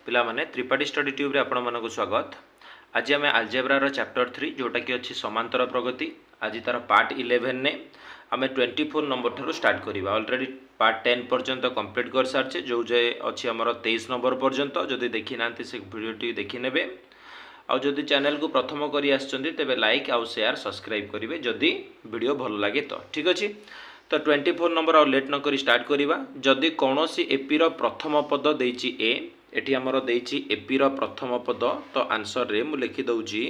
पिला माने Tripathi study tube रे आपण मानक स्वागत। आज आम आलजेब्रार चैप्टर 3 जोटा कि अच्छी समांतर प्रगति। आज तार पार्ट 11 ने आम 24 नंबर ठार स्टार्ट करवा। ऑलरेडी पार्ट 10 पर्यंत कंप्लीट कर सारी जो जे अच्छी आमर 23 नंबर पर्यंत जदि देखी ना से भिडियोटी देखी ने आदि चैनल को प्रथम करी आसछन्ती तेबे लाइक आउ शेयर सब्सक्राइब करेंगे जदि वीडियो भल लगे तो ठीक अच्छे। तो 24 नंबर आउ लेट नक स्टार्ट करवा। जदि कौन सी एपीर प्रथम पद देछि ए एटी आमर देछि एपीर प्रथम पद तो आंसर रे मु लिखि दउछि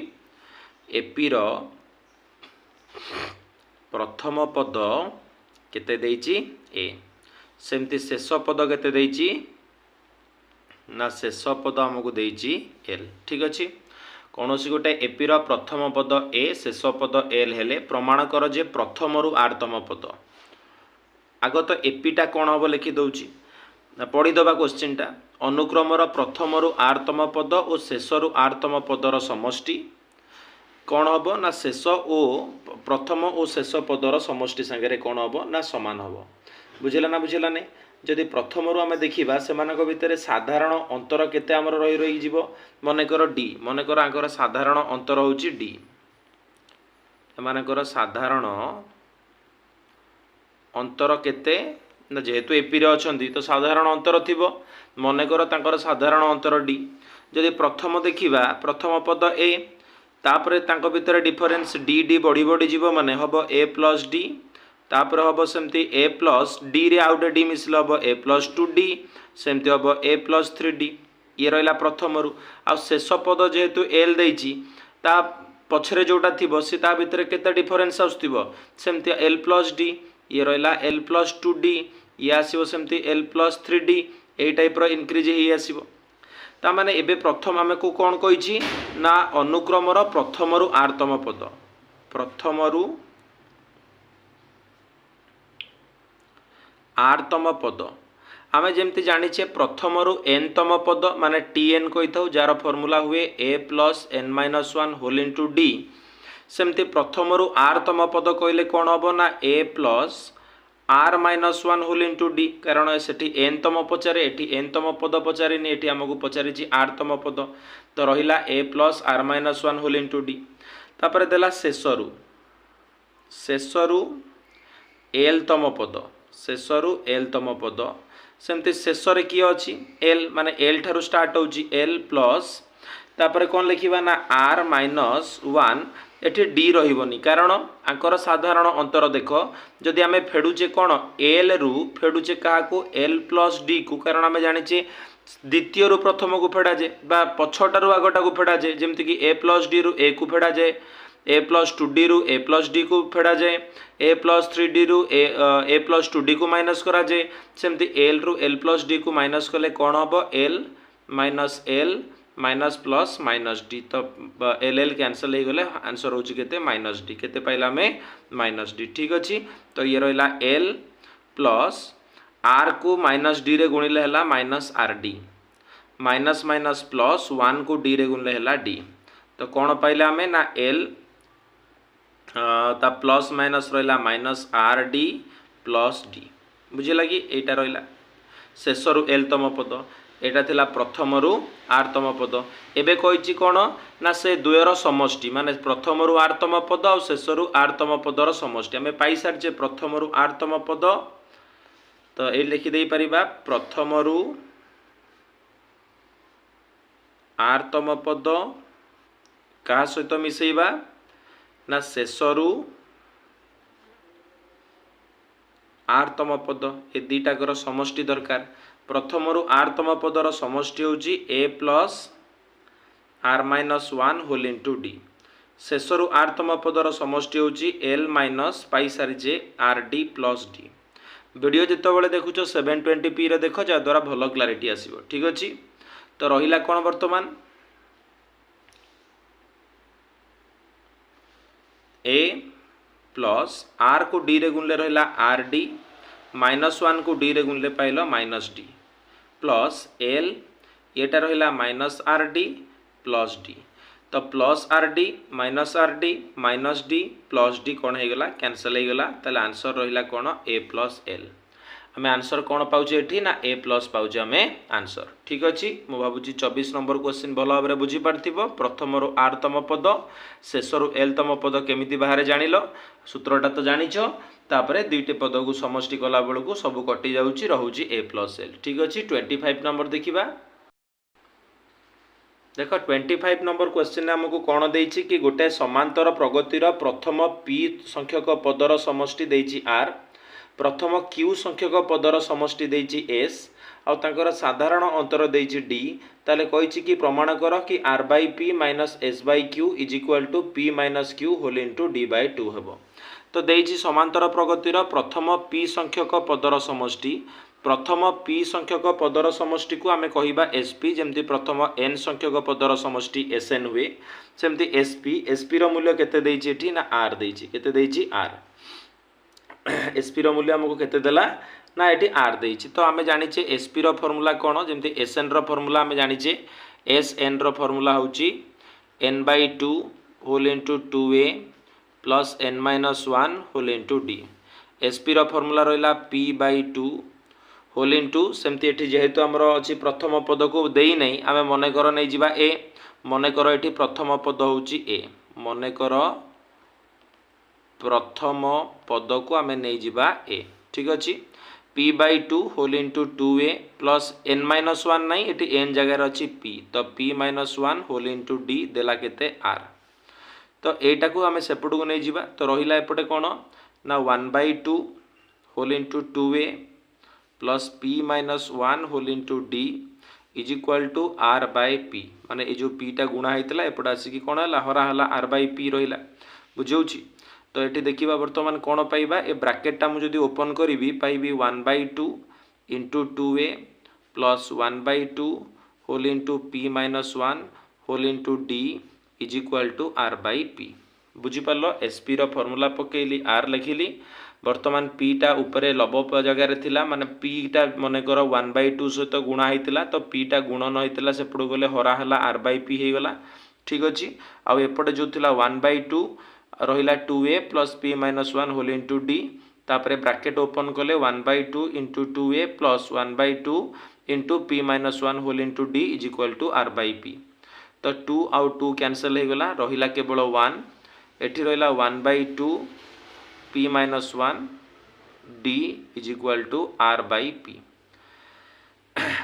एपीर प्रथम पद केते देछि ए। सेमती शेष पद केते देछि ना शेष पद हमको देछि एल ठीक अच्छे। कौन सी गोटे एपीर प्रथम पद ए शेष पद एल हेले प्रमाण कर जे प्रथम रु आठतम पद। आग तो एपीटा कौन हम लिखि दउछि पढ़ीदबा क्वेश्चन टा। अनुक्रमर प्रथम रु आठतम पद और शेष रु आठतम पदर समष्टि कौन हम ना शेष और प्रथम और शेष पदर समष्टि सांगे कौन हम ना समान हम। बुझेला ना बुझेला नहीं। जदि प्रथम रु आम देखा से भितर साधारण अंतर केते आमर रही रही जीवो मनकर डी मनकर आंकर साधारण अंतर होची डी एमानकर साधारण अंतर केते ना जेहेतु एपी रे अछंती तो साधारण अंतर थिबो मनकर तांकर साधारण अंतर डी। जदि प्रथम देखिबा प्रथम पद ए तापरे तांको भितर डिफरेंस डी डी बढ़ी बढ़ी जीवो माने हबो ए प्लस डी तापर हम सेमती ए प्लस डी रे आउटे डी मिसल हम ए प्लस 2d सेमती हम ए प्लस 3d ये रहा प्रथम रु आ शेष पद जेहेतु एल देछि ता पछरे जोटा थिबो से ता भितर केते डिफरेंस आसुथिबो सेमती एल प्लस डी ये रहा एल प्लस 2d ये आसीबो सेमती एल प्लस 3d एई टाइप रो इनक्रीज ही आसीबो। ता माने एबे प्रथम आमे को कोन कहिछि ना अनुक्रमर प्रथम रु आठतम पद प्रथम रु आठतम पद आमे जेमती जानिछे प्रथम रु एनतम पद माने टीएन कहि थाउ जार फॉर्मूला हुए A plus N minus 1 whole into D. सेमती प्रथम रु आठतम पद कहले कौन हम ना A plus R minus 1 whole into D कारण सेठी एनतम पचारे एठी एनतम पद पचारिनी एठी हमको पचारिछि आठतम पद तो रहिला A plus R minus 1 whole into D. तापर देला शेषरु एलतम पद शेषरु एलतम पद सेमती शेष रे किए अछि एल माने एल ठारू स्टार्ट होछि एल प्लस तापर कौन लिखिबा ना आर माइनस 1 एठी डी रहिबोनी कारण आंकर साधारण अंतर देख जदि आमे फेडुचे कौन एल रु फेडुचे का को एल प्लस डी को कारण आमे जानिचे द्वितीय रु प्रथम को फेडा जे बा पछटारू आगटा को फेडा जे जेमति कि ए प्लस डी रु ए को फेडा जे ए प्लस 2d रु ए प्लस डी को फेडा जाए ए प्लस 3d रु ए प्लस 2d को माइनस करा जाए सेमती एल रु एल प्लस डी को माइनस कले कौन हम L minus plus minus D तो एल एल कैंसल हो गले आंसर होची केते माइनस डी केते पाइला में माइनस डी ठीक अच्छी। तो ये रहा एल प्लस आर को माइनस डी रे गुणिले हला minus R D minus minus plus 1 को डी रे गुणिले हला डी तो कौन पाइला आमे ना एल ता प्लस माइनस रहा minus R D plus D बुझे कि एटा रहा शेष रु एलतम पद एटा थिला प्रथम रु आठतम पद एबे कहिछि कोन ना से द्वयर समष्टि माने प्रथम रु आठतम पद और शेष रु आठतम पदर समष्टि आमे पाई सारजे प्रथम रु आठतम पद तो ए लिखि देई परिबा प्रथम रु आठतम पद का सहित मिसेइबा ना शेषरु आठतम पद ए दीटाकर समष्टि दरकार। प्रथम रु आठतम पदर समष्टि होची A plus R minus 1 whole into D शेषरु आठतम पदर समष्टि होची एल माइनस पाई सारी R D plus D. Video जितेबाला देखुच 720p रे देख जद्वारा भल क्लारिटी आसीबो ठीक अच्छे। तो रहिला कौन वर्तमान ए प्लस आर को डी रे गुणले रहा आर डी माइनस 1 को डी रे गुणले पाइल माइनस डी प्लस एल येटा रहा minus R D plus D तो plus R D minus D plus D कौन हो गला कैंसल हो गला ताले आंसर रहिला कौन ए प्लस एल। आम आंसर कौन पाचे एठी ना ए प्लस पाचे आम आंसर। ठीक अच्छे मु भावुची 24 नंबर क्वेश्चन भल भाव बुझीपार प्रथम रु आर तम पद शेष रु एल तम पद केमिति बाहर जानिल सूत्रटा तो जानिछ तापरे दुईटे पद को समष्टि कला बेलू को सब कटि जाउची रहउची ए प्लस एल। ठीक अच्छे 25 नंबर देखिबा देख 25 नंबर क्वेश्चन आमको कौन देछि कि गोटे समांतर प्रगतिर प्रथम पी संख्यक पदर समष्टि देछि आर प्रथम क्यू संख्यक पदर समष्टि देछि एस आउ तांकर साधारण अंतर देछि डी ताले कहिछि कि प्रमाण कर कि R by P minus S by Q is equal to P minus Q whole into D by two हेबो। तो देछि समांतर प्रगतिर प्रथम पी संख्यक पदर समष्टि प्रथम पी संख्यक पदर समष्टि को आमे कहिबा एसपी जेमती प्रथम एन संख्यक पदर समष्टि एसएन हुए सेमती एसपी रो मूल्य केते देछि एठी ना आर देछि केते देछि आर एसपी रो मूल्य हमको केते देला ना एठी आर देछि। तो आमे जानिचे एसपी रो फार्मूला कोन जेमती एसएन रो फार्मूला आमे जानिचे एसएन रो फार्मूला होछि n/2 whole into 2a plus n-1 whole into d। SP रो फार्मूला रहिला p/2 होल इनटू सेमती एठी जेहेतु हमर अछि प्रथम पद को देई नै आमे मने कर नै जिबा ए मने कर एठी प्रथम पद होछि ए मने कर प्रथम पद को आमे नै जिबा ए। ठीक अछि p/2 whole into 2a plus n-1 नै एठी n जगह अछि p तो p-1 होल इनटू d देला केते r। तो एटा को आमे सेपट को नै जिबा तो रहिला एपटे कोन ना 1/2 whole into 2a plus p-1 whole into d is equal to r by p माने ए जो p टा गुणा हैतला एपट आसी कि कोन हला हरा हला r बाय p रहिला बुझौछि। तो एटी देखिबा वर्तमान कोन पाइबा ए ब्रैकेट टा मु जदी ओपन करबी पाइबी 1/2 into 2a plus 1/2 whole into p-1 whole into d is equal to r by p। बुझी पालो एसपी रो फार्मूला पकेली r लिखिली वर्तमान p टा ऊपर लब जगह थिला माने p टा मने कर 1/2 सहित गुणा हैतिला तो p टा गुणन हैतिला सेपड़ गले हरा हला r बाय p हे गला। ठीक अछि आ एपटे जो थिला 1/2 रहिला 2a plus p-1 whole into d तापरे ब्रैकेट ओपन कले 1/2 into 2a plus 1/2 into p-1 whole into d is equal to r by p। तो 2 आउ 2 कैंसिल हे गला रहिला केवल 1 एठी रहिला 1/2 p-1 d is equal to r by p।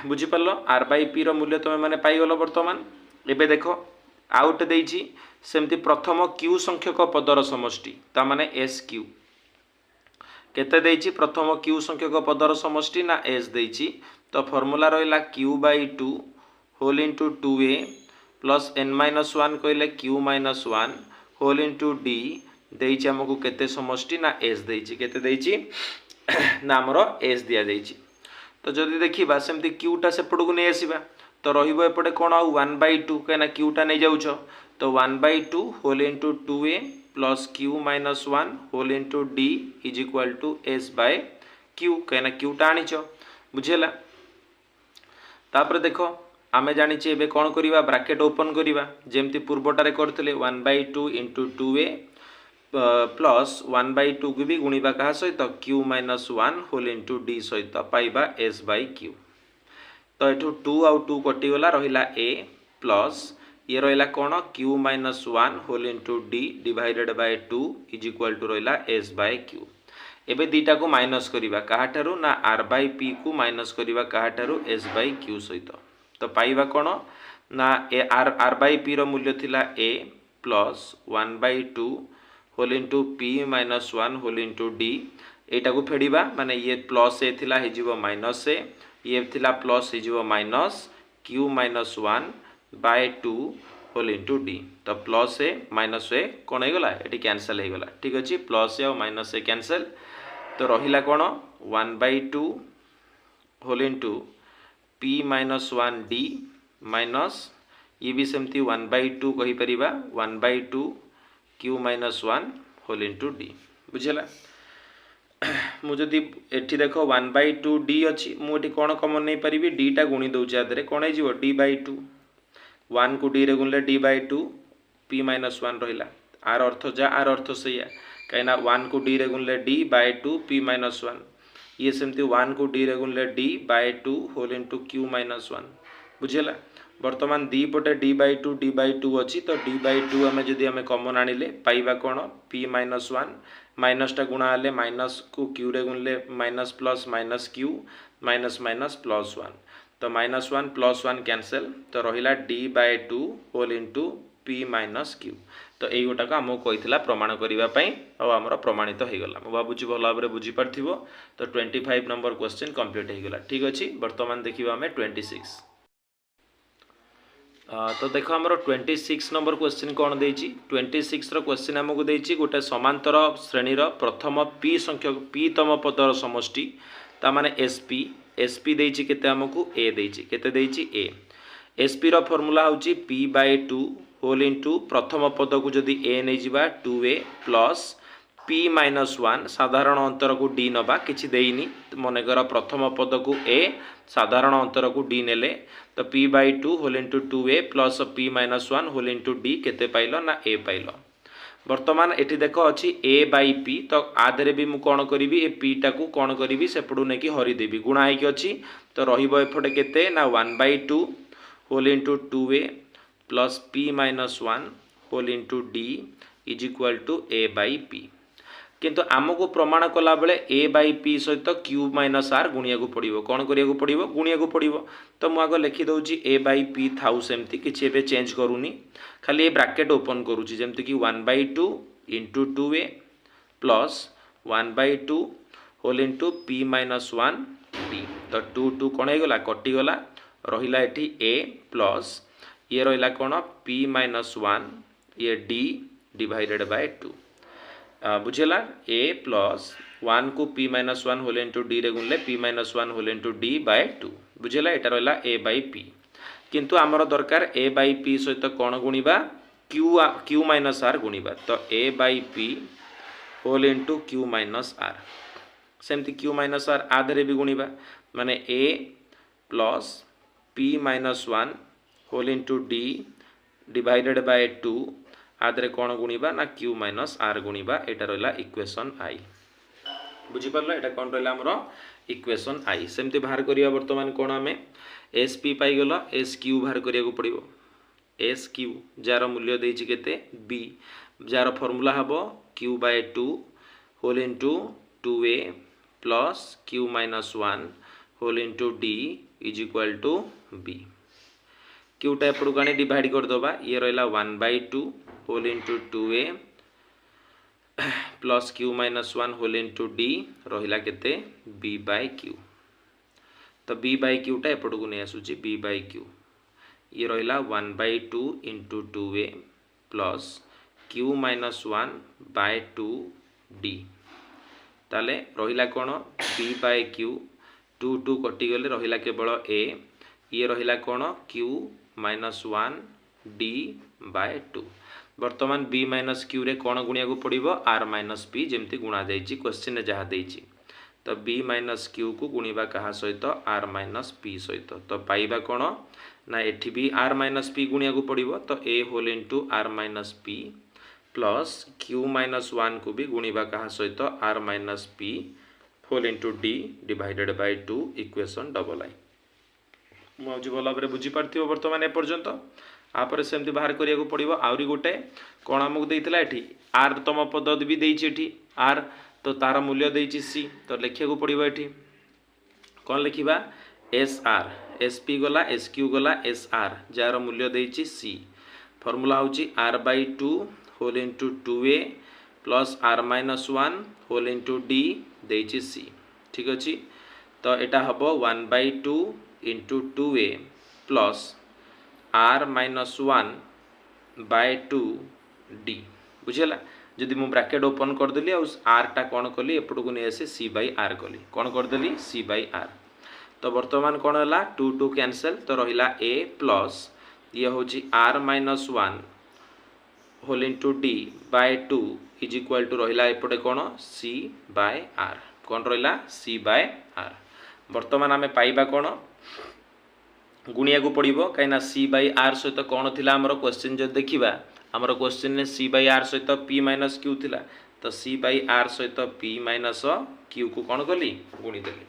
बुझी पालो r बाय p रो मूल्य तमे माने पाई गलो वर्तमान। एबे देखो आउट देछि सेमती प्रथम q संख्यक पदर समष्टि ता माने एस क्यू केते देछि प्रथम q संख्यक पदर समष्टि ना एस देछि तो फार्मूला रहिला q/2 whole into 2a plus n-1 कहले q-1 होल इनटू d देछि हमकु केते समष्टि ना एस देछि केते देछि ना हमरो एस दिया देछि। तो जदि देखिबा सेमती q टा सेपड को नै आसीबा तो रहिबो एपटे कोन 1/2 कहना q टा नै जाउछो तो 1/2 whole into 2a plus q-1 whole into d is equal to s by q कहना q टा आनिछो बुझेला। तापर देखो आमे जानि चे एबे कोन करिबा ब्रैकेट ओपन करिबा जेमती पूर्वटारे करथिले 1/2 इनटू 2a प्लस 1/2 को भी गुणिबा कहा सहित q-1 होल इनटू d सहित पाइबा s बाय q। तो एठू 2 आउ 2 कटि गला रहिला a प्लस ये रहिला कोन q-1 whole into d divided by 2 is equal to रहिला s बाय q। एबे दीटा को माइनस करिबा काहाठारु ना r बाय p को माइनस करिबा काहाठारु s बाय q सहित तो पाइबा कोन ना ए r बाय p रो मूल्य थिला a plus 1/2 whole into p-1 whole into d एटा को फेडिबा माने ये प्लस ए थिला हे जीवो माइनस ए ये थिला प्लस हे जीवो minus q-1 by 2 whole into d तो प्लस ए माइनस ए कोन हे गला एटी कैंसिल हे गला। ठीक अछि प्लस ए और माइनस ए कैंसिल तो रहिला कोन 1/2 whole into p-1 d minus ये भी सेमती 1/2 कहि परिबा 1/2 q-1 होल इनटू d बुझेला। मुझे एठी देखो 1/2 d अच्छी मुझे कौन कमन नहीं पारि d टा गुणी दौचे आधे कौन हो d/2 1 को d रे गुणले d/2 p-1 रहिला आर अर्थ जा आर अर्थ सैया कहीं 1 को d रे गुणले d/2 p-1 ये सेमती 1 को डी रे गुणले D by 2 whole into Q minus 1 बुझेगा। बर्तमान दी पटे डी बाय टू अच्छी तो डी बाय टू आम जदि आम कमन आनिले पाइबा कौन पी माइनस 1 माइनसटा गुणा हेले माइनस को क्यू रे गुणले minus plus minus Q minus minus plus 1 तो माइनस 1 प्लस 1 कैंसल तो रहिला D by two whole into P minus Q तो यही गोटाक आमको कही प्रमाण करने आमर प्रमाणित हो गला भावुँ भल भाव बुझीपार तो 25 नंबर क्वेश्चन कंप्लीट हो गला। ठीक अच्छे बर्तमान देखा आम 26 तो देख आमर 26 नंबर क्वेश्चन कौन देती 26 क्वेश्चन आमको देती गोटे समांतर श्रेणीर प्रथम पी संख्यक पी तम पदर समष्टि ताने एसपी देती केते आमको ए देती केते देती ए एसपी रो फॉर्मूला होची P by two whole into प्रथम पद को जदि ए नहीं जावा 2a प्लस पी माइनस 1 साधारण अंतर को डी नबा किछि देइनी मनकर प्रथम पद को ए साधारण अंतर को डी नेले तो P by two whole into 2a plus P minus 1 whole into D केते पाइल ना ए पाइल। बर्तमान एटी देख अच्छी ए बाई पी तो आधे भी मुझे कौन करी ए पीटा को कौन करी सेपटू नहीं हरिदेवी गुणा होगी अच्छी तो रपटे केते ना 1/2 whole into 2a plus P minus 1 whole into D is equal to A by P किंतु आमको प्रमाण कला बेले ए बाई पी सहित क्यू माइनस आर गुणिया को पड़ो कौन करिया को पड़ो गुणिया को पड़ो तो मुझे आग लिखिदे ए बाई पी थाउ सेमती किसी एवं चेंज करूनी खाली ए ब्राकेट ओपन करुँची जमती कि 1/2 into 2a plus 1/2 whole into P minus 1 D तो 2 कौन होगा कटिगला रहा ये ए प्लस ये रहा कौन पी माइनस 1 ये डी डिवाइडेड बाय 2 बुझेला ए प्लस 1 को P minus 1 whole into D रे गुणले P minus 1 whole into D by 2 बुझेला एटा रहा ए बाई पी किंतु आमर दरकार ए बाई पी सहित कौन गुणिबा क्यू माइनस आर गुणिबा तो A by P whole into Q minus R सेमती क्यू माइनस आर आधे भी गुणिबा माने A plus P minus 1 whole into D divided by 2 आधे कौन गुणिबा ना क्यू माइनस आर गुणिबा एटा रहा इक्वेशन आई बुझीपार एटा कौन रहा आमर इक्वेशन आई सेमती बाहर करिया वर्तमान कौन आम एस पी पाईगल एस क्यू बाहर करिया पड़ो एस क्यू जार मूल्य देछि केते बी जार फॉर्मूला हबो Q by 2 whole into 2a plus Q minus 1 whole into D is equal to B क्यूटा एपटू आनी डिवाइड करदे ये रहा 1/2 whole into 2a plus Q minus 1 whole into D रहा केते b बाय क्यू तो b बाय क्यूटा up to को नहीं आसूची b बाय क्यू ये रहा 1/2 into 2a plus Q minus 1 by 2 D ताले रहा कौन b बाय क्यू 2 कटिगले रहा केवल a ये रहा कौन क्यू माइनस 1 डी बाय 2 बर्तमान b माइनस क्यू रे कौन गुणिया को पड़ो आर माइनस पी जमती गुणा जाइए क्वेश्चन जहाँ देती तो b माइनस क्यू को गुणिबा कहा सहित आर माइनस पी सहित तो पाइबा कौन ना एठी भी आर माइनस पी गुणिया को पड़ो तो a whole into R minus P plus Q minus 1 को भी गुणिबा कहा सहित R minus P whole into D divided by 2 equation double आई मुझे भल भाव बुझीपार बर्तमान एपर्यंत आपर सेमती बाहर करिया पड़ो आहरी गोटे कौन आमको देता ये आर तम पद भी देती आर तो तार मूल्य देती सी तो लिखा पड़ो ये कौन लिखा एस आर एस पी गला एस क्यू गला एस आर जार मूल्य देती सी फॉर्मूला हूँ R by 2 whole into 2a plus R minus 1 whole into D देती सी ठीक अच्छे तो यहाँ हम 1/2 into 2a plus R minus 1 by 2 D बुझेगा जदि मु ब्राकेट ओपन करदेली आर टा कौन कली एपट को नहीं आसे सी बाई आर कली कौन करदेली सी बाई आर तो बर्तमान कौन है 2 कैंसल तो रहा ए प्लस ये हूँ R minus 1 whole into D by 2 is equal to रहा एपटे कौन सी बाय आर कौन रहा सी बाय आर बर्तमान आम पाइबा कौन गुणिया को पड़ो कहीं सी बाई आर सहित कौन थी आमर क्वेश्चन जो देखा आमर क्वेश्चन सी बाई आर सहित पी माइनस क्यू थिला तो सी बाई आर सहित पी माइनस क्यू को कौन कली गुणीदेली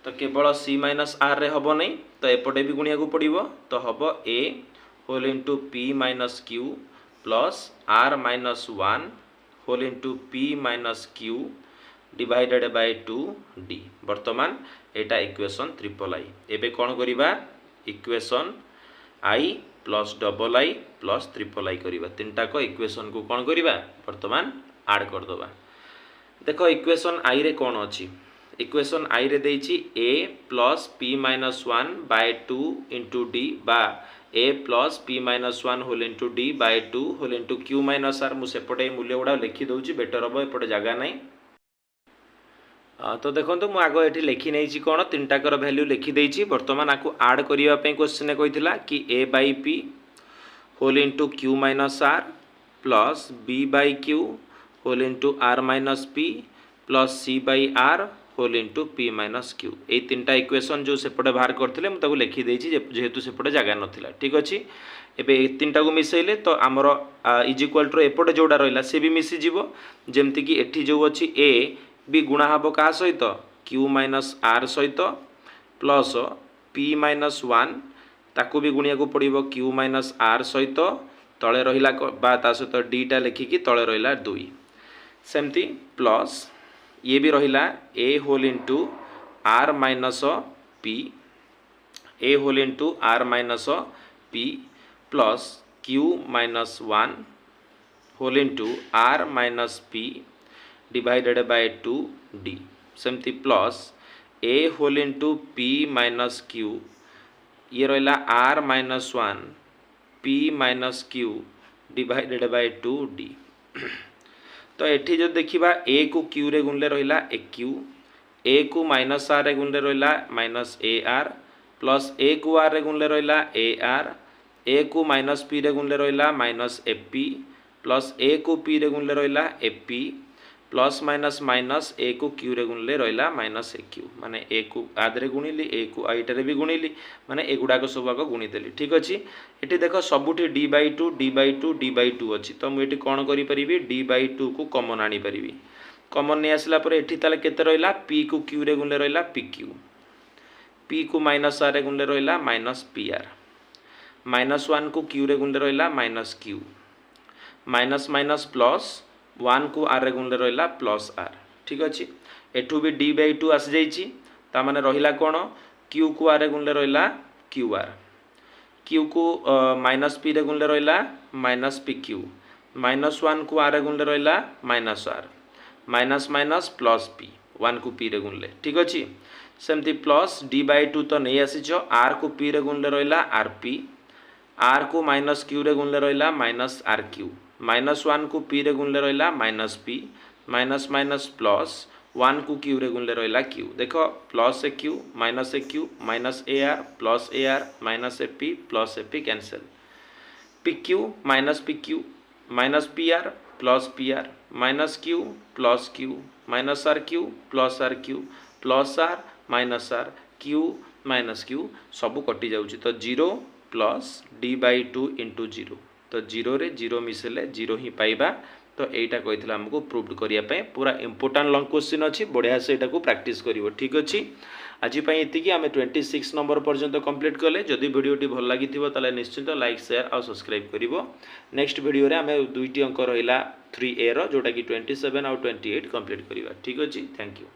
तो केवल सी माइनस आर रे हम नहीं तो एपटे भी गुणिया को पड़ो तो हम A whole into P minus Q plus R minus one whole into P minus Q divided by 2d बर्तमान एटा इक्वेशन ट्रिपल आई एबे कौन करिबा equation I plus double I plus triple I करिबा तीनटा को इक्वेशन को कौन करिबा बर्तमान ऐड कर दबा देखो इक्वेशन आई रे कौन अछि इक्वेशन आई रे देछि a plus P minus one by 2 into D बा a plus P minus one whole into D by 2 whole into Q minus R मुझे सेपटे मूल्य गुड़ा लिखि दउछि बेटर हम एपटे जगह नहीं तो देखो मु आग ये लिखि नहीं कौन तीन टाकर भैल्यू लिखिदेछि बर्तमान आपको आड करने क्वेश्चन कही कि a by P whole into Q minus R plus b by Q whole into R minus P plus c by R whole into P minus Q ये तीन टा इक्वेशन जो सेपटे बाहर करते मुझे लिखिदे जेहेतु सेपटे जगह नाला ठीक अच्छे एवं तीन टा को मिसेले तो आमर इज इक्वाल टू एपटे जोड़ा रहा सी भी मिसीज जमतीक एटी जो अच्छी ए भी गुणा हम क्या सहित क्यू माइनस आर सहित प्लस पी माइनस वन ताकू भी गुणिया को पड़ो क्यू माइनस आर सहित तले रहा सहित डीटा लिखिकी तले रहा 2 सेमती प्लस ये भी रहा A whole into R minus P A whole into R minus P plus Q minus one whole into R minus P divided by 2d सेमती plus a whole into P minus Q ये रहा R minus one P minus Q divided by 2d तो एठी जो देखिबा a को q रे गुणले रहिला a q a को माइनस r रे गुणले रहिला minus a r plus a को r रे गुणले रहिला a r a को माइनस p रे गुणले रहिला minus a p plus a को p रे गुणले रहिला a p plus minus minus A को क्यू रे गुणले रहा माइनस ए क्यू माने ए को आदरे गुणिली ए को आईटारे भी गुणिली माने एगुड़ाक सब आग गुणीदेली ठीक अच्छे ये देख सबुठी D by two D by two D by two अच्छी तो मुझे कौन करी डी बाई टू को कमन आनीपरि कमन नहीं आसला एटी ताले केते रहा पी को क्यू रे गुणले रहा पी क्यू पी को माइनस आर रे गुणले रहा minus P R minus one को क्यू रे गुणले रहा minus Q minus minus plus one को आर रे गुणले रहा प्लस आर ठीक अच्छे एठू भी डी बाई टू आसी जाइए ताने रहा कौन क्यू को आर रे गुणले रहा क्यू को माइनस पी रे गुणले रहा minus P Q minus one को आर रे गुणले रहा minus R minus minus plus P one को पी रे गुणले ठीक अच्छे सेमती प्लस डी बाई टू तो नहीं आसीच आर को पी रे गुणले रहा आर पी आर को माइनस क्यू रे गुणले रहा minus R Q minus one को पी रे गुणले रहा minus P minus minus plus one को क्यू रे गुणले रहा क्यू देख plus A Q minus A R plus A R minus A P cancel P Q minus P R minus Q minus R Q plus R minus R Q सब कटि जाउछि तो 0 plus D by two into 0 तो 0 रे 0 मिसेले 0 ही पाइबा तो यहीटा कही आमको प्रूव करने पूरा इंपोर्टाट लंग क्वेश्चन अच्छी बढ़िया से यहाँ प्रैक्टिस कर ठीक अच्छे आज ये आम 26 नंबर पर्यंत कंप्लीट कले जदि वीडियोटी भल लगी ताले निश्चित लाइक शेयर और सब्सक्राइब करिवो नेक्स्ट वीडियो रे आम दुईटी अंक रहा 3A रो जोटा कि 27 और 28 कंप्लीट करिवा ठीक अच्छे थैंक यू।